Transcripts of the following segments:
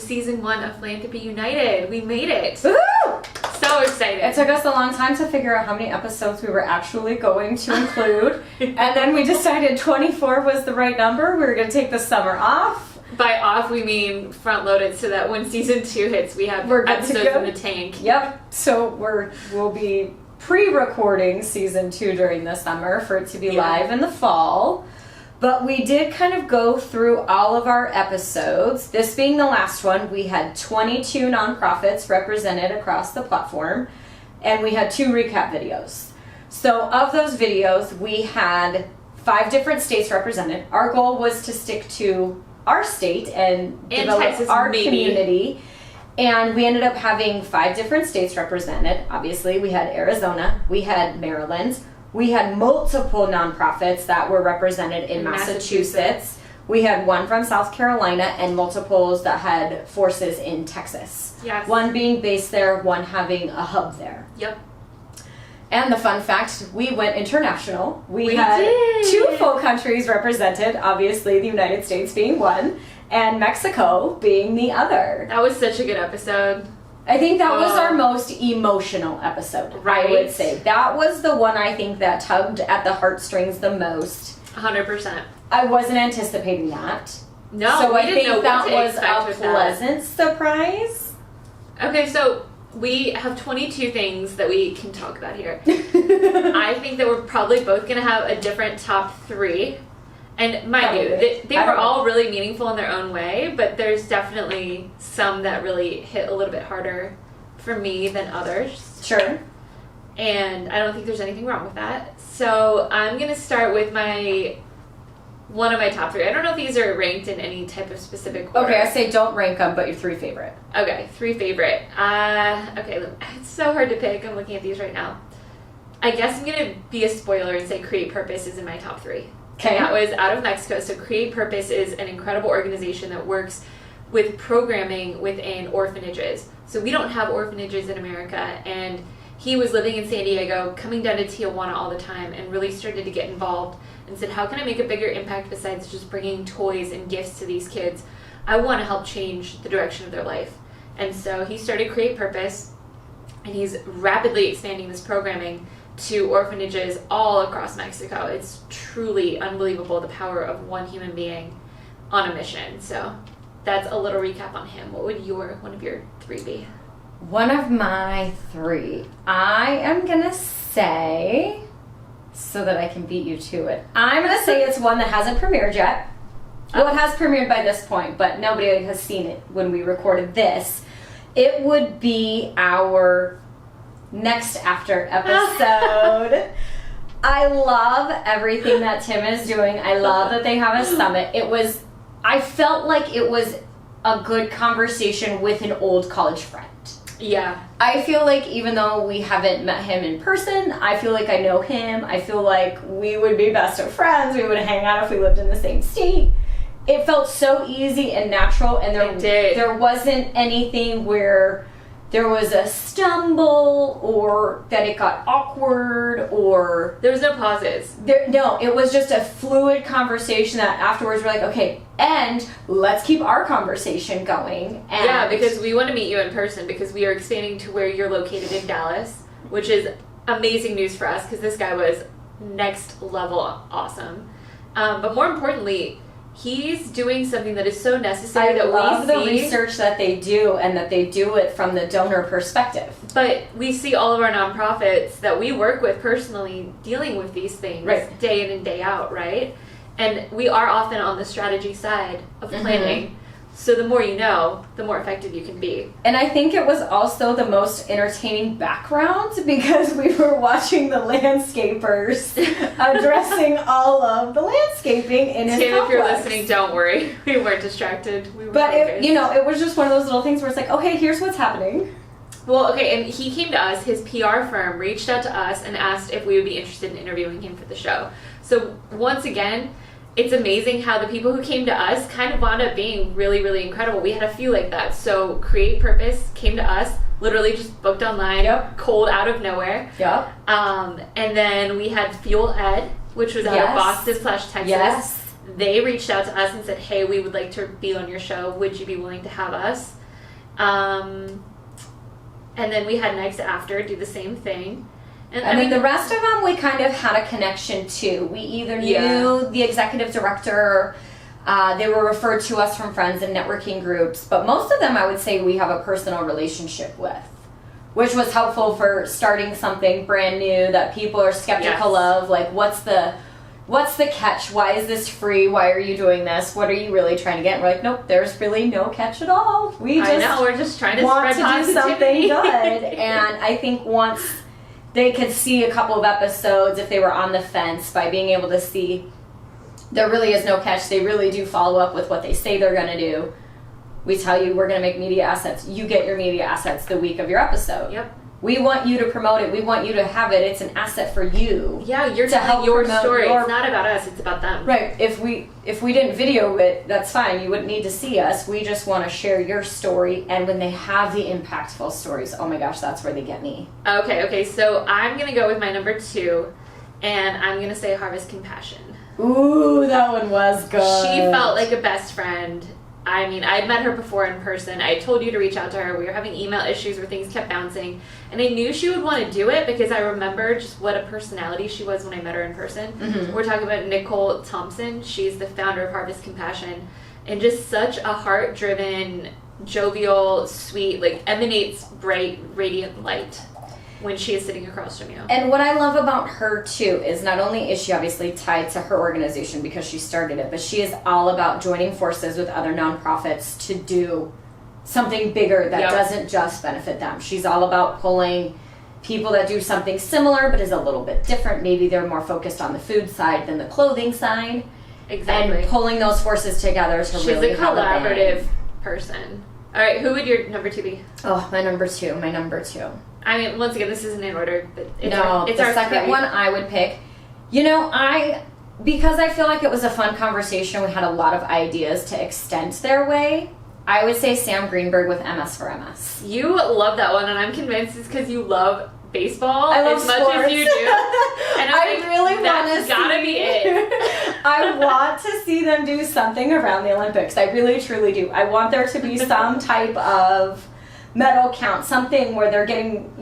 of season 1 of Philanthropy United. We made it. Woo! So excited. It took us a long time to figure out how many episodes we were actually going to include. And then we decided 24 was the right number. We were going to take the summer off. By off, we mean front-loaded so that when season 2 hits, we have episodes in the tank. Yep. So we'll be pre-recording season 2 during the summer for it to be live in the fall. But we did kind of go through all of our episodes. This being the last one, we had 22 nonprofits represented across the platform, and we had 2 recap videos. So of those videos, we had 5 different states represented. Our goal was to stick to our state and develop Texas, our maybe. community. And we ended up having 5 different states represented. Obviously, we had Arizona, we had Maryland, we had multiple nonprofits that were represented in Massachusetts. We had one from South Carolina and multiples that had forces in Texas. Yes. One being based there, one having a hub there. Yep. And the fun fact, we went international. We had did. 2 full countries represented, obviously the United States being one, and Mexico being the other. That was such a good episode. I think that was our most emotional episode, Right. I would say. That was the one I think that tugged at the heartstrings the most. 100%. I wasn't anticipating that. No, so we I didn't think know that what to was expect a with that. pleasant surprise. Okay, so we have 22 things that we can talk about here. I think that we're probably both going to have a different top 3. And mind you, they were all really meaningful in their own way, but there's definitely some that really hit a little bit harder for me than others. Sure. And I don't think there's anything wrong with that. So I'm going to start with one of my top 3. I don't know if these are ranked in any type of specific order. Okay, I say don't rank them, but your 3 favorite. Okay, 3 favorite. Okay, it's so hard to pick. I'm looking at these right now. I guess I'm going to be a spoiler and say Create Purpose is in my top 3. Okay. And that was out of Mexico. So Create Purpose is an incredible organization that works with programming within orphanages. So we don't have orphanages in America, and he was living in San Diego, coming down to Tijuana all the time, and really started to get involved and said, how can I make a bigger impact besides just bringing toys and gifts to these kids? I want to help change the direction of their life. And so he started Create Purpose, and he's rapidly expanding this programming to orphanages all across Mexico. It's truly unbelievable, the power of one human being on a mission. So that's a little recap on him. What would one of your 3 be? One of my 3. I am going to say, so that I can beat you to it, I'm going to say it's one that hasn't premiered yet. Well, it has premiered by this point, but nobody has seen it when we recorded this. It would be our Next After episode. I love everything that Tim is doing. I love that they have a summit. I felt like it was a good conversation with an old college friend. Yeah. I feel like even though we haven't met him in person, I feel like I know him. I feel like we would be best of friends. We would hang out if we lived in the same state. It felt so easy and natural, and there wasn't anything where there was a stumble or that it got awkward or... There was no pauses. No, it was just a fluid conversation that afterwards we're like, okay, and let's keep our conversation going. And yeah, because we want to meet you in person because we are expanding to where you're located in Dallas, which is amazing news for us because this guy was next level awesome. But more importantly, he's doing something that is so necessary that we see. I love the research that they do and that they do it from the donor perspective. But we see all of our nonprofits that we work with personally dealing with these things day in and day out, right? And we are often on the strategy side of planning. Mm-hmm. So the more you know, the more effective you can be. And I think it was also the most entertaining background because we were watching the landscapers addressing all of the landscaping in his Tim, complex. if you're listening, don't worry. We weren't distracted. We were but focused. it was just one of those little things where it's like, okay, here's what's happening. Well, okay, and he came to us, his PR firm reached out to us and asked if we would be interested in interviewing him for the show. So once again, it's amazing how the people who came to us kind of wound up being really, really incredible. We had a few like that. So Create Purpose came to us, literally just booked online, cold out of nowhere. Yep. And then we had Fuel Ed, which was out of Boston / Texas. Yes. they reached out to us and said, hey, we would like to be on your show. Would you be willing to have us? And then we had Next After do the same thing. And I mean, the rest of them we kind of had a connection to. We either knew the executive director, they were referred to us from friends and networking groups, but most of them I would say we have a personal relationship with, which was helpful for starting something brand new that people are skeptical of. Like, what's the catch? Why is this free? Why are you doing this? What are you really trying to get? And we're like, nope, there's really no catch at all. We're just trying to want spread to do something good. And I think once they could see a couple of episodes, if they were on the fence, by being able to see there really is no catch, they really do follow up with what they say they're going to do. We tell you we're going to make media assets. You get your media assets the week of your episode. Yep. We want you to promote it. We want you to have it. It's an asset for you. Yeah, you're telling your story. It's not about us. It's about them. Right. If we didn't video it, that's fine. You wouldn't need to see us. We just want to share your story. And when they have the impactful stories, oh my gosh, that's where they get me. Okay. So I'm going to go with my number 2, and I'm going to say Harvest Compassion. Ooh, that one was good. She felt like a best friend. I mean, I'd met her before in person. I told you to reach out to her. We were having email issues where things kept bouncing. And I knew she would want to do it because I remember just what a personality she was when I met her in person. Mm-hmm. We're talking about Nicole Thompson. She's the founder of Harvest Compassion. And just such a heart-driven, jovial, sweet, like emanates bright, radiant light when she is sitting across from you. And what I love about her too is not only is she obviously tied to her organization because she started it, but she is all about joining forces with other nonprofits to do something bigger that doesn't just benefit them. She's all about pulling people that do something similar but is a little bit different. Maybe they're more focused on the food side than the clothing side. Exactly. And pulling those forces together to really have a bang. She's a collaborative person. All right, who would your number 2 be? Oh, my number two. I mean, once again, this isn't in order, but it's the our second 3. one I would pick. You know, because I feel like it was a fun conversation, we had a lot of ideas to extend their way. I would say Sam Greenberg with MS for MS. You love that one, and I'm convinced it's because you love baseball as much sports. As you do. And I really want to see. That's gotta be it. I want to see them do something around the Olympics. I really, truly do. I want there to be some type of medal count, something where they're getting,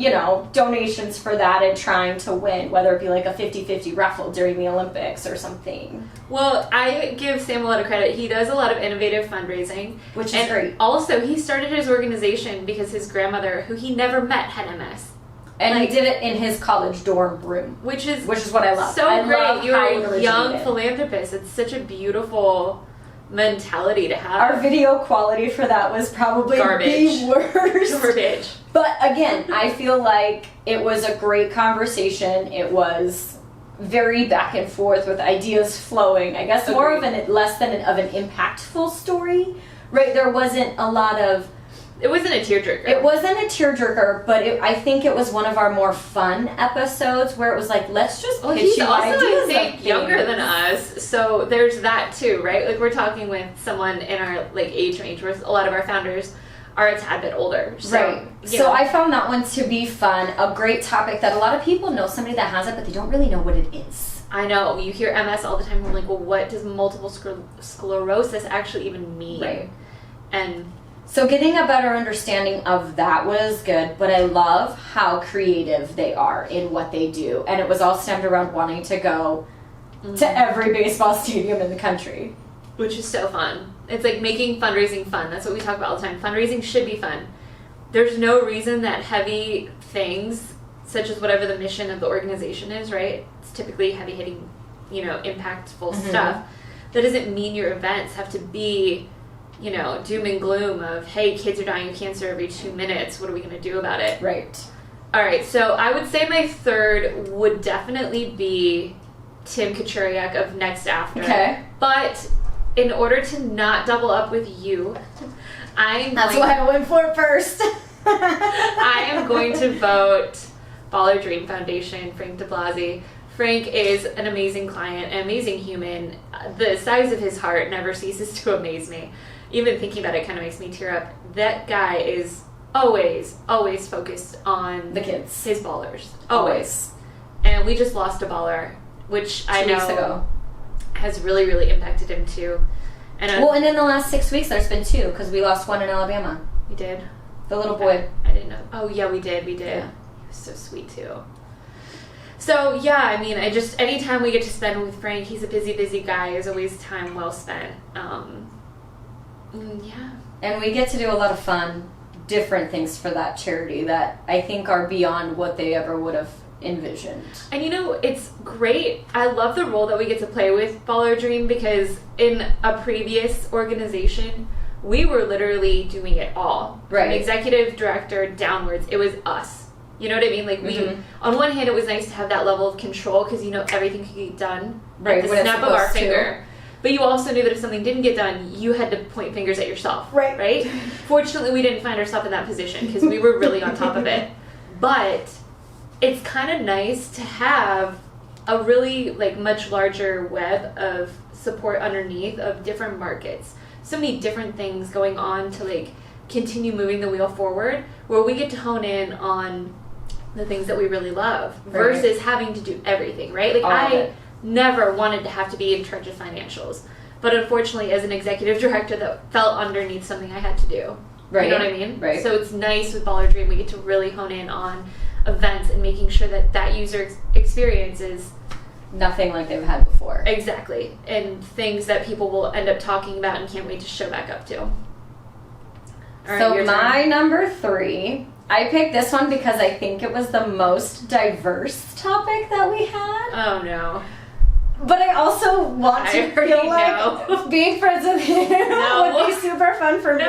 donations for that and trying to win, whether it be like a 50-50 raffle during the Olympics or something. Well, I give Sam a lot of credit. He does a lot of innovative fundraising. Which is great. Also, he started his organization because his grandmother, who he never met, had MS. And he did it in his college dorm room. Which is what I love. So great. You're a young philanthropist. It's such a beautiful mentality to have. Our video quality for that was probably garbage. The worst. Garbage. But again, I feel like it was a great conversation. It was very back and forth with ideas flowing. I guess more of an impactful story. Right? There wasn't a lot of. It wasn't a tearjerker. It wasn't a tearjerker, but I think it was one of our more fun episodes where it was like, let's just pitch he's you also, ideas. I think, younger than us, so there's that too, right? Like, we're talking with someone in our age range, where a lot of our founders are a tad bit older. So, right. So I found that one to be fun, a great topic that a lot of people know somebody that has it, but they don't really know what it is. I know. You hear MS all the time. We're like, well, what does multiple sclerosis actually even mean? Right. And so getting a better understanding of that was good, but I love how creative they are in what they do. And it was all stemmed around wanting to go to every baseball stadium in the country. Which is so fun. It's like making fundraising fun. That's what we talk about all the time. Fundraising should be fun. There's no reason that heavy things, such as whatever the mission of the organization is, right? It's typically heavy-hitting, impactful stuff. That doesn't mean your events have to be doom and gloom of, hey, kids are dying of cancer every 2 minutes. What are we going to do about it? Right. All right. So I would say my third would definitely be Tim Kachuriak of Next After. Okay. But in order to not double up with you, That's why I went for it first. I am going to vote Baller Dream Foundation, Frank DeBlasi. Frank is an amazing client, an amazing human. The size of his heart never ceases to amaze me. Even thinking about it kind of makes me tear up. That guy is always focused on the kids, his ballers. Always. And we just lost a baller, which 2 weeks ago. has really, really impacted him too. And and in the last 6 weeks, there's been 2 because we lost one in Alabama. we did. The little boy. I didn't know. Oh yeah, we did. Yeah. He was so sweet too. So yeah, I mean, anytime we get to spend with Frank, he's a busy guy. There's always time well spent. Yeah. And we get to do a lot of fun, different things for that charity that I think are beyond what they ever would have envisioned. And it's great. I love the role that we get to play with Follow Your Dream, because in a previous organization, we were literally doing it all. Right. From executive director downwards, it was us. You know what I mean? Like, we, on one hand, it was nice to have that level of control because everything could get done right, at the snap of our finger. But you also knew that if something didn't get done, you had to point fingers at yourself. Right? Fortunately, we didn't find ourselves in that position because we were really on top of it. But it's kind of nice to have a really, much larger web of support underneath of different markets. So many different things going on to, continue moving the wheel forward, where we get to hone in on the things that we really love versus having to do everything, right? I never wanted to have to be in charge of financials, but unfortunately, as an executive director, that fell underneath something I had to do. Right. You know what I mean? Right. So it's nice with Follow Your Dream, we get to really hone in on events and making sure that user experience is nothing like they've had before. Exactly. And things that people will end up talking about and can't wait to show back up to. All right, so my number 3, I picked this one because I think it was the most diverse topic that we had. Oh no. But I also want to feel like being friends with you would be super fun for me.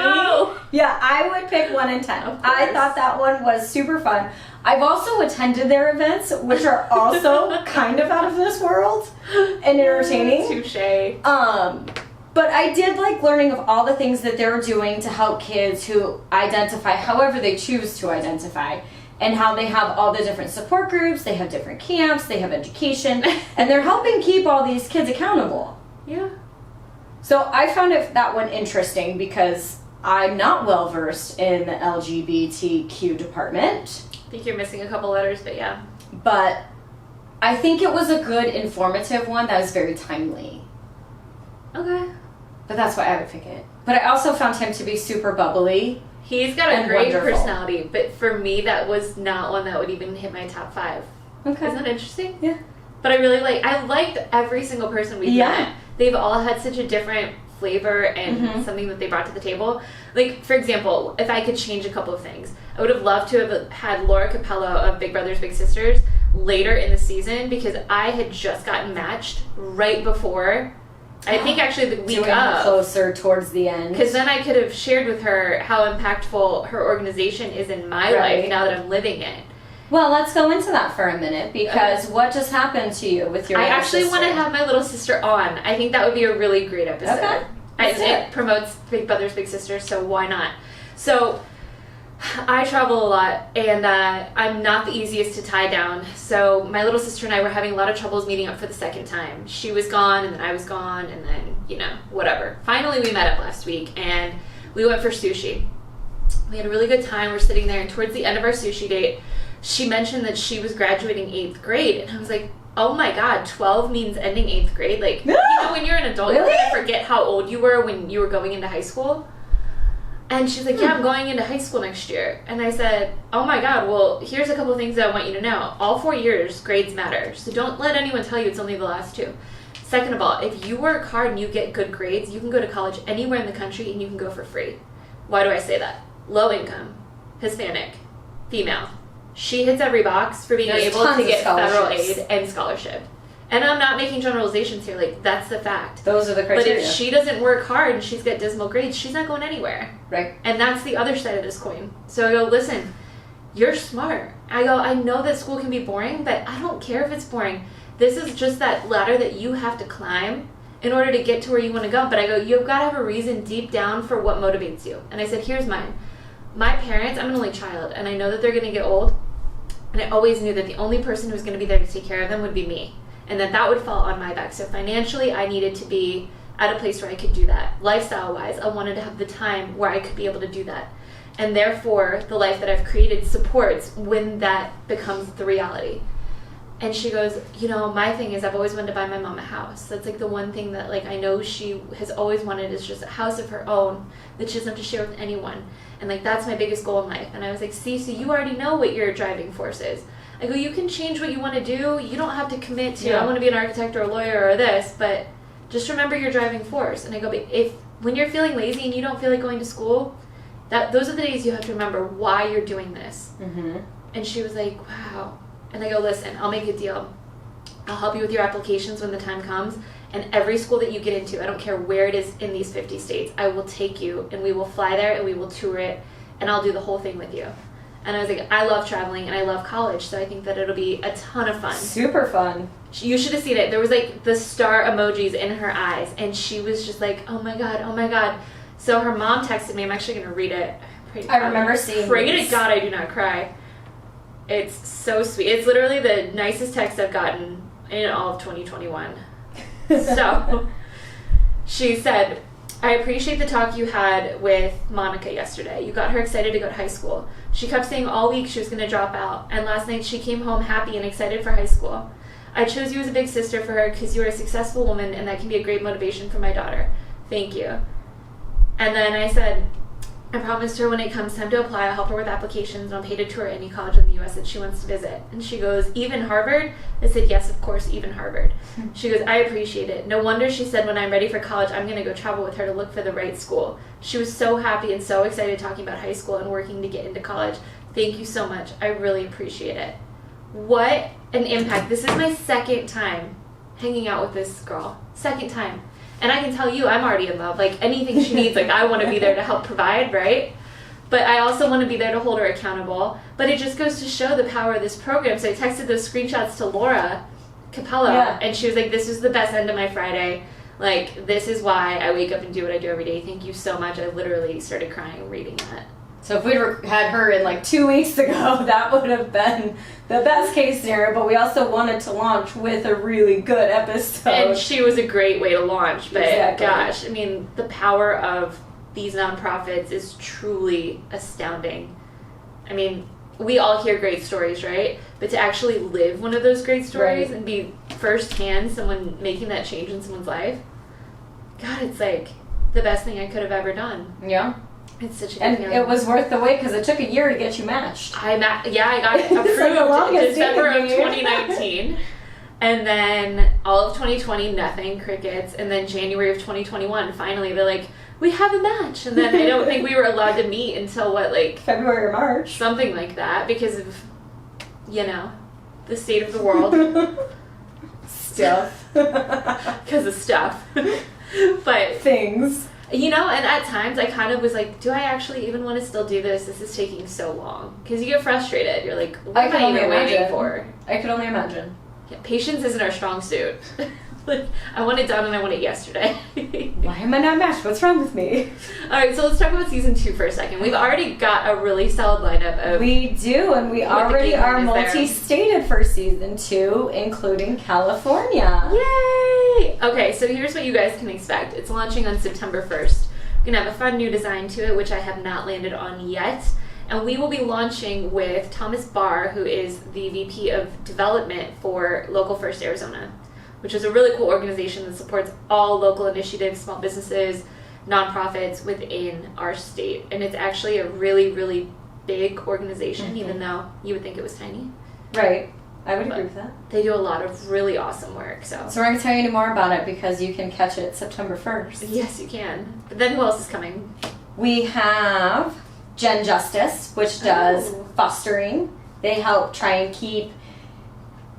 Yeah, I would pick 1 in 10. I thought that one was super fun. I've also attended their events, which are also kind of out of this world and entertaining. Touché. But I did like learning of all the things that they're doing to help kids who identify however they choose to identify, and how they have all the different support groups, they have different camps, they have education, and they're helping keep all these kids accountable. Yeah. So I found that one interesting because I'm not well versed in the LGBTQ department. I think you're missing a couple letters, but yeah. But I think it was a good, informative one that was very timely. Okay. But that's why I would pick it. But I also found him to be super bubbly. He's got a great wonderful personality, but for me, that was not one that would even hit my top 5. Okay. Isn't that interesting? Yeah. But I liked every single person we've met. They've all had such a different flavor and something that they brought to the table. Like, for example, if I could change a couple of things, I would have loved to have had Laura Capello of Big Brothers Big Sisters later in the season, because I had just gotten matched right before. I think actually the week of. Closer towards the end. Because then I could have shared with her how impactful her organization is in my life now that I'm living it. Well, let's go into that for a minute, because what just happened to you with your I little actually sister? want to have my little sister on. I think that would be a really great episode. Okay. It promotes Big Brothers Big Sisters, so why not? So I travel a lot, and I'm not the easiest to tie down. So my little sister and I were having a lot of troubles meeting up for the second time. She was gone, and then I was gone, and then, whatever. Finally, we met up last week, and we went for sushi. We had a really good time. We're sitting there, and towards the end of our sushi date, she mentioned that she was graduating 8th grade, and I was like, oh my god, 12 means ending 8th grade? Like, when you're an adult, really? You kind of forget how old you were when you were going into high school. And she's like, yeah, I'm going into high school next year. And I said, oh my god, well, here's a couple of things that I want you to know. All 4 years, grades matter. So don't let anyone tell you it's only the last 2. Second of all, if you work hard and you get good grades, you can go to college anywhere in the country and you can go for free. Why do I say that? Low income, Hispanic, female. She hits every box for being able to get federal aid and scholarship. And I'm not making generalizations here. Like, that's the fact. Those are the criteria. But if she doesn't work hard and she's got dismal grades, she's not going anywhere. Right. And that's the other side of this coin. So I go, listen, you're smart. I go, I know that school can be boring, but I don't care if it's boring. This is just that ladder that you have to climb in order to get to where you want to go. But I go, you've got to have a reason deep down for what motivates you. And I said, here's mine. My parents, I'm an only child, and I know that they're going to get old. And I always knew that the only person who was going to be there to take care of them would be me. And that would fall on my back. So financially, I needed to be at a place where I could do that. Lifestyle-wise, I wanted to have the time where I could be able to do that. And therefore, the life that I've created supports when that becomes the reality. And she goes, my thing is I've always wanted to buy my mom a house. That's like the one thing that like I know she has always wanted is just a house of her own that she doesn't have to share with anyone. And like that's my biggest goal in life. And I was like, see, so you already know what your driving force is. I go, you can change what you want to do. You don't have to commit to I want to be an architect or a lawyer or this, but just remember your driving force. And I go, but when you're feeling lazy and you don't feel like going to school, those are the days you have to remember why you're doing this. Mm-hmm. And she was like, wow. And I go, listen, I'll make a deal. I'll help you with your applications when the time comes. And every school that you get into, I don't care where it is in these 50 states, I will take you and we will fly there and we will tour it and I'll do the whole thing with you. And I was like, I love traveling and I love college, so I think that it'll be a ton of fun. Super fun. You should have seen it. There was like the star emojis in her eyes and she was just like, oh my God, oh my God. So her mom texted me. I'm actually going to read it. I remember seeing Pray to God I do not cry. It's so sweet. It's literally the nicest text I've gotten in all of 2021. So, she said, I appreciate the talk you had with Monica yesterday. You got her excited to go to high school. She kept saying all week she was going to drop out, and last night she came home happy and excited for high school. I chose you as a big sister for her because you are a successful woman, and that can be a great motivation for my daughter. Thank you. And then I said, I promised her when it comes time to apply, I'll help her with applications and I'll pay to tour any college in the U.S. that she wants to visit. And she goes, even Harvard? I said, yes, of course, even Harvard. She goes, I appreciate it. No wonder she said when I'm ready for college, I'm going to go travel with her to look for the right school. She was so happy and so excited talking about high school and working to get into college. Thank you so much. I really appreciate it. What an impact. This is my second time hanging out with this girl. Second time. And I can tell you, I'm already in love. Like, anything she needs, like, I want to be there to help provide, right? But I also want to be there to hold her accountable. But it just goes to show the power of this program. So I texted those screenshots to Laura Capello, and she was like, this is the best end of my Friday. Like, this is why I wake up and do what I do every day. Thank you so much. I literally started crying reading that. So if we'd had her in like 2 weeks ago, that would have been the best case scenario, but we also wanted to launch with a really good episode. And she was a great way to launch, but exactly. Gosh, I mean, the power of these nonprofits is truly astounding. I mean, we all hear great stories, right? But to actually live one of those great stories and be firsthand someone making that change in someone's life, God, it's like the best thing I could have ever done. Yeah. It's such a good and feeling. it was worth the wait because it took a year to get you matched. I got approved in December of 2019. And then all of 2020, nothing, crickets. And then January of 2021, finally, they're like, we have a match. And then I don't think we were allowed to meet until, February or March. Something like that because of, the state of the world. Stuff. Because of stuff. But things. And at times I kind of was like, do I actually even want to still do this? This is taking so long. Because you get frustrated. You're like, what am I even waiting for? I could only imagine. Yeah, patience isn't our strong suit. I want it done and I want it yesterday. Why am I not matched? What's wrong with me? Alright, so let's talk about season 2 for a second. We've already got a really solid lineup of... We do, and we already are multi-stated for season 2, including California. Yay! Okay, so here's what you guys can expect. It's launching on September 1st. We're going to have a fun new design to it, which I have not landed on yet. And we will be launching with Thomas Barr, who is the VP of Development for Local First Arizona, which is a really cool organization that supports all local initiatives, small businesses, nonprofits within our state. And it's actually a really, really big organization, even though you would think it was tiny. Right. I would agree with that. They do a lot of really awesome work. So we're going to tell you more about it because you can catch it September 1st. Yes, you can. But then who else is coming? We have Gen Justice, which does fostering. They help try and keep,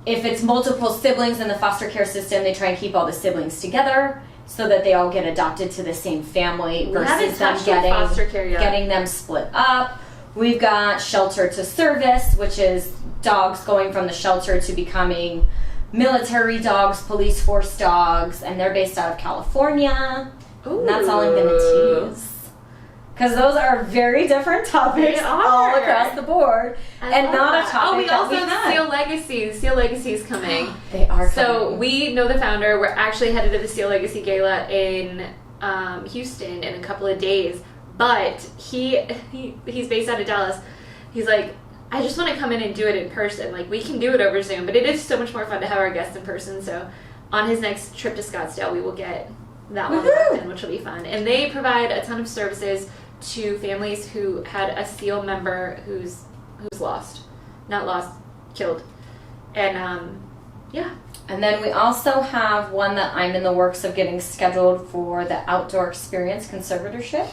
if it's multiple siblings in the foster care system, they try and keep all the siblings together so that they all get adopted to the same family versus them getting them split up. We've got Shelter to Service, which is dogs going from the shelter to becoming military dogs, police force dogs, and they're based out of California. Ooh. And that's all I'm going to tease. Because those are very different topics all across the board. And not a topic we also have Seal Legacies. Seal Legacies coming. They are coming. So we know the founder. We're actually headed to the Seal Legacy Gala in Houston in a couple of days. But he's based out of Dallas. He's like, I just want to come in and do it in person. Like, we can do it over Zoom, but it is so much more fun to have our guests in person. So on his next trip to Scottsdale, we will get that one locked in, which will be fun. And they provide a ton of services to families who had a SEAL member who's killed. And yeah. And then we also have one that I'm in the works of getting scheduled for the outdoor experience conservatorship.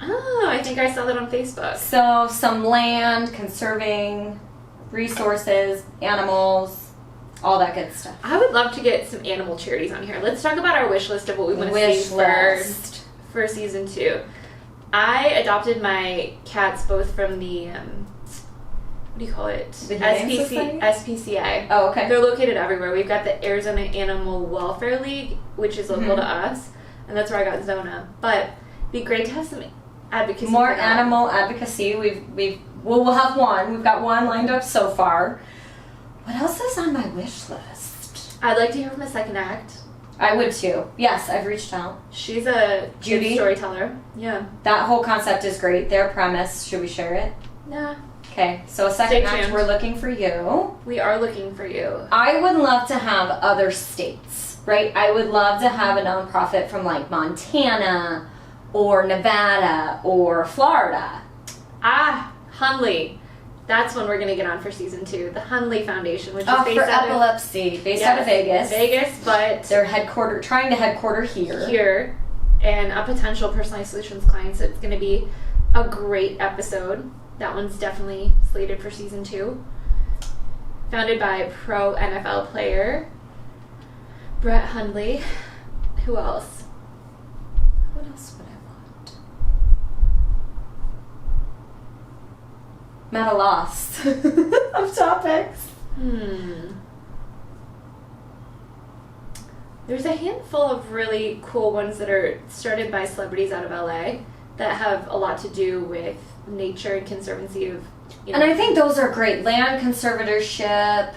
Oh, I think I saw that on Facebook. So some land, conserving, resources, animals, all that good stuff. I would love to get some animal charities on here. Let's talk about our wish list of what we want to see for season 2. I adopted my cats both from the, what do you call it? The SPCA. Oh, okay. They're located everywhere. We've got the Arizona Animal Welfare League, which is local to us, and that's where I got Zona. But it'd be great to have some advocacy. More animal advocacy. We'll have one. We've got one lined up so far. What else is on my wish list? I'd like to hear from a second act. I would too. Yes, I've reached out. She's a Judy? good storyteller. Yeah. That whole concept is great. Their premise. Should we share it? Nah. Okay, so a second Stay act, tuned. we're looking for you. We are looking for you. I would love to have other states, right? I would love to have a nonprofit from like Montana or Nevada or Florida. Hunley. That's when we're going to get on for season 2. The Hunley Foundation, which is Oh, based for out epilepsy. Based out of Vegas. Vegas, but They're trying to headquarter here. Here, and a potential personalized solutions client. So it's going to be a great episode. That one's definitely slated for season 2. Founded by pro NFL player Brett Hundley. Who else? What else would I want? I'm at a loss of topics. There's a handful of really cool ones that are started by celebrities out of LA that have a lot to do with nature and conservancy of, And I think those are great. Land conservatorship,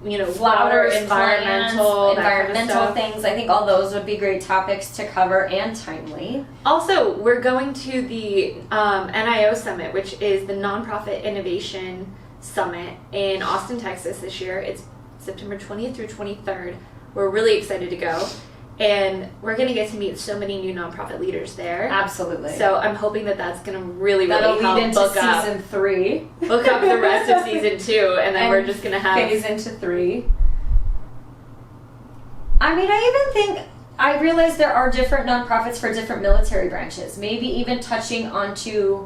water, flowers, environmental plants, things. I think all those would be great topics to cover and timely. Also, we're going to the NIO Summit, which is the Nonprofit Innovation Summit in Austin, Texas this year. It's September 20th through 23rd. We're really excited to go. And we're going to get to meet so many new nonprofit leaders there. Absolutely. So I'm hoping that that's going to really That'll help lead into season 3. Book up the rest of season 2, and then we're just going to have phase into 3. I mean, I realize there are different nonprofits for different military branches. Maybe even touching onto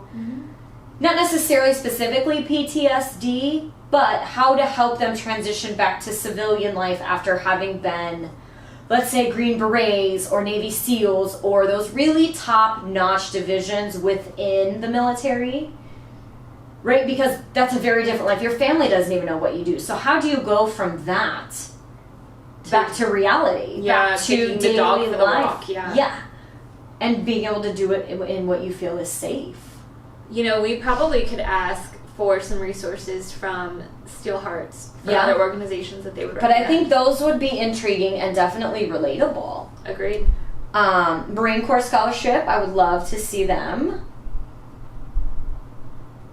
not necessarily specifically PTSD, but how to help them transition back to civilian life after having been, let's say, Green Berets or Navy SEALs or those really top-notch divisions within the military, right? Because that's a very different life. Your family doesn't even know what you do. So how do you go from that back to reality? Back to the dog daily for the life? walk, Yeah. And being able to do it in what you feel is safe. We probably could ask for some resources from Steel Hearts for other organizations that they would recommend. But I think those would be intriguing and definitely relatable. Agreed. Marine Corps Scholarship, I would love to see them.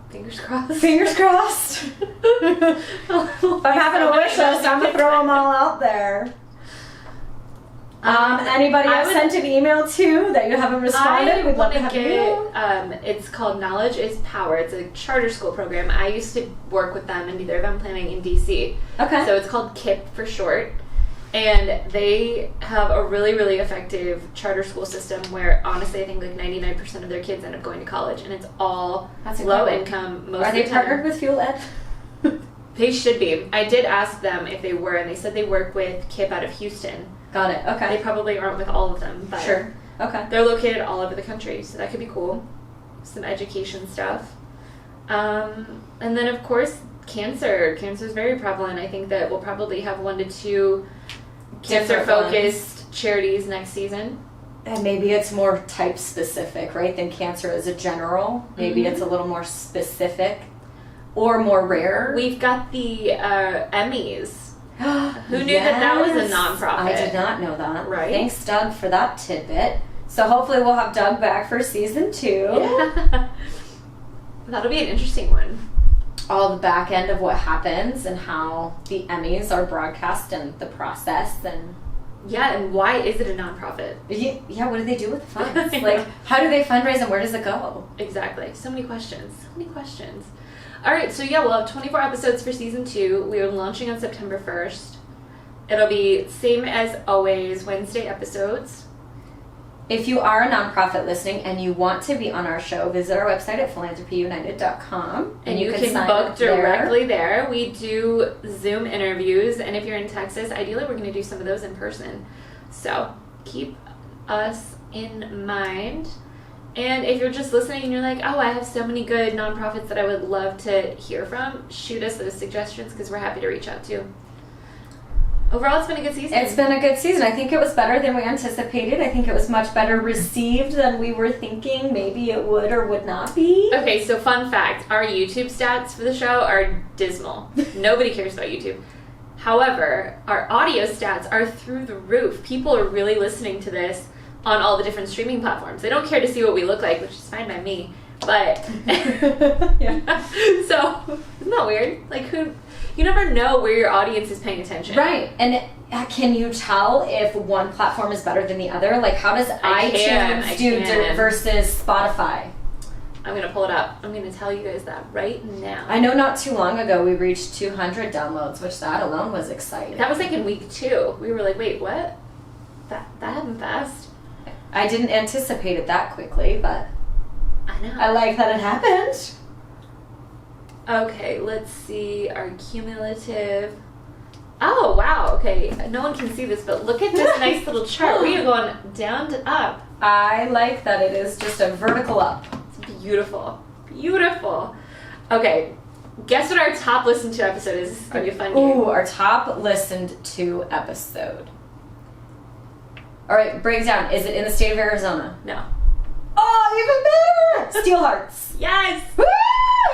Fingers crossed. Fingers crossed. If I'm having a wish list, I'm going to throw them all out there. Anybody I've sent an email to that you haven't responded? We'd love to have you. It's called Knowledge is Power. It's a charter school program. I used to work with them in their event planning in DC. Okay. So it's called KIP for short. And they have a really, really effective charter school system where, honestly, I think like 99% of their kids end up going to college. And it's all low income most Are of the they time. partnered with Fuel Ed? They should be. I did ask them if they were, and they said they work with KIP out of Houston. Got it. Okay. They probably aren't with all of them, but sure. Okay. They're located all over the country, so that could be cool. Some education stuff. And then, of course, cancer. Cancer is very prevalent. I think that we'll probably have 1 to 2 cancer-focused charities next season. And maybe it's more type-specific, right, than cancer as a general. Maybe it's a little more specific or more rare. We've got the Emmys. Who knew that was a nonprofit? I did not know that. Right. Thanks, Doug, for that tidbit. So hopefully we'll have Doug back for season 2. Yeah. That'll be an interesting one. all the back end of what happens and how the Emmys are broadcast and the process and Yeah, and why is it a nonprofit? yeah, what do they do with the funds? Like, how do they fundraise and where does it go? Exactly. So many questions. So many questions. All right, so yeah, we'll have 24 episodes for season 2. We are launching on September 1st. It'll be same as always, Wednesday episodes. If you are a nonprofit listening and you want to be on our show, visit our website at philanthropyunited.com. And you can book directly there. We do Zoom interviews, and if you're in Texas, ideally we're going to do some of those in person. So keep us in mind. And if you're just listening and you're like, oh, I have so many good nonprofits that I would love to hear from, shoot us those suggestions because we're happy to reach out to. Overall, it's been a good season. It's been a good season. I think it was better than we anticipated. I think it was much better received than we were thinking maybe it would or would not be. Okay, so fun fact. Our YouTube stats for the show are dismal. Nobody cares about YouTube. However, our audio stats are through the roof. People are really listening to this on all the different streaming platforms. They don't care to see what we look like, which is fine by me. But, yeah. So, isn't that weird? Like, you never know where your audience is paying attention. Right. And can you tell if one platform is better than the other? Like, how does iTunes do versus Spotify? I'm going to pull it up. I'm going to tell you guys that right now. I know not too long ago we reached 200 downloads, which that alone was exciting. That was like in week 2. We were like, wait, what? That happened fast? I didn't anticipate it that quickly, but I know. I like that it happened. Okay, let's see our cumulative. Oh, wow. Okay, no one can see this, but look at this nice little chart. We are going down to up. I like that it is just a vertical up. It's beautiful. Beautiful. Okay, guess what our top listened to episode is? This is going to be a fun game. Ooh, our top listened to episode. All right, break down. Is it in the state of Arizona? No. Oh, even better! Steel Hearts. Yes! Woo!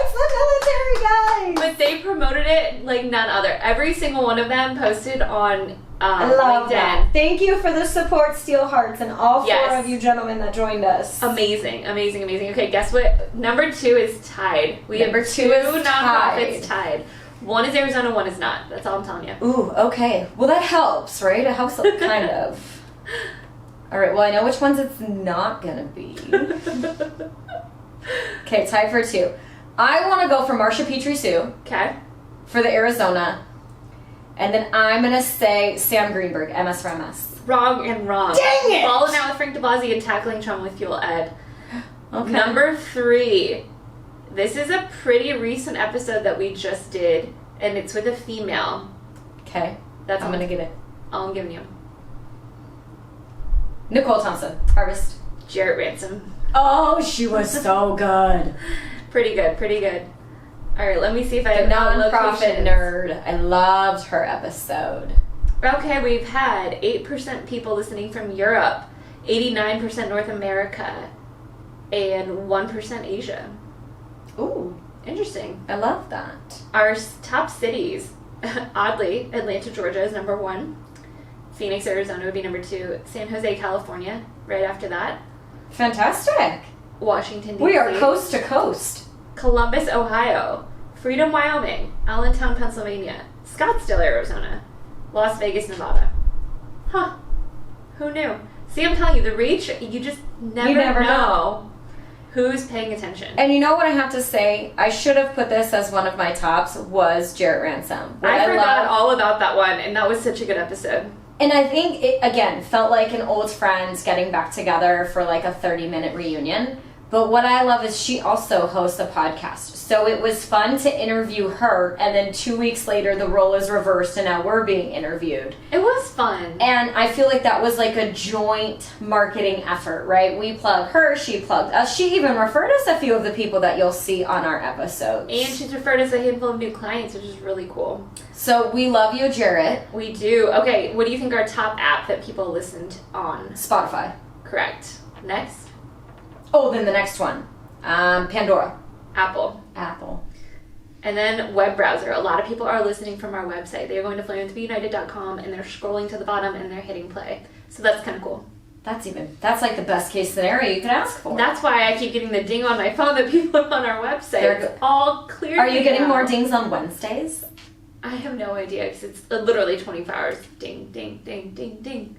It's the military, guys! But they promoted it like none other. Every single one of them posted on I love LinkedIn. that. Thank you for the support, Steel Hearts, and all 4 of you gentlemen that joined us. Amazing, amazing, amazing. Okay, guess what? Number 2 is tied. We have 2 nonprofits tied. One is Arizona, one is not. That's all I'm telling you. Ooh, okay. Well, that helps, right? It helps kind of. All right, well, I know which ones it's not going to be. Okay, tied for 2. I want to go for Marsha Petrie Sue. Okay. For the Arizona. And then I'm going to say Sam Greenberg, MS for MS. Wrong and wrong. Dang it! Falling Out with Frank DeBlasio and Tackling Trauma with Fuel Ed. Okay. Number 3. This is a pretty recent episode that we just did, and it's with a female. Okay. That's I'm going to get it. all I'm giving you. Nicole Thompson, Harvest. Jarrett Ransom. Oh, she was so good. Pretty good, pretty good. All right, let me see if I The have nonprofit nerd. I loved her episode. Okay, we've had 8% people listening from Europe, 89% North America, and 1% Asia. Ooh, interesting. I love that. Our top cities, oddly, Atlanta, Georgia is number 1. Phoenix, Arizona would be number 2. San Jose, California, right after that. Fantastic. Washington, D.C. We are coast to coast. Columbus, Ohio. Freedom, Wyoming. Allentown, Pennsylvania. Scottsdale, Arizona. Las Vegas, Nevada. Huh. Who knew? See, I'm telling you, the reach, you just never know who's paying attention. And you know what I have to say? I should have put this as one of my tops was Jarrett Ransom. I forgot all about that one, and that was such a good episode. And I think it, again, felt like an old friend getting back together for like a 30-minute reunion. But what I love is she also hosts a podcast. So it was fun to interview her, and then 2 weeks later the role is reversed and now we're being interviewed. It was fun. And I feel like that was like a joint marketing effort, right? We plugged her, she plugged us. She even referred us a few of the people that you'll see on our episodes. And she's referred us a handful of new clients, which is really cool. So we love you, Jarrett. We do. Okay, what do you think our top app that people listened on? Spotify. Correct. Next? Oh, then the next one. Pandora. Apple. And then web browser. A lot of people are listening from our website. They're going to philanthropyunited.com and they're scrolling to the bottom and they're hitting play. So that's kind of cool. That's like the best case scenario you could ask for. That's why I keep getting the ding on my phone that people are on our website. It's all clear. Are you getting more dings on Wednesdays? I have no idea because it's literally 24 hours. Ding, ding, ding, ding, ding.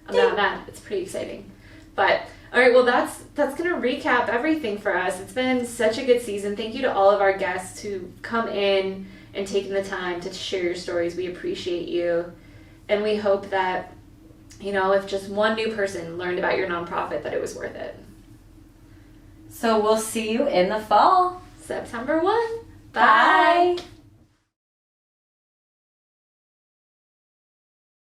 I'm Ding. not mad. It's pretty exciting. But all right, well that's gonna recap everything for us. It's been such a good season. Thank you to all of our guests who come in and taking the time to share your stories. We appreciate you, and we hope that, you know, if just one new person learned about your nonprofit, that it was worth it. So we'll see you in the fall. September 1. Bye. Bye.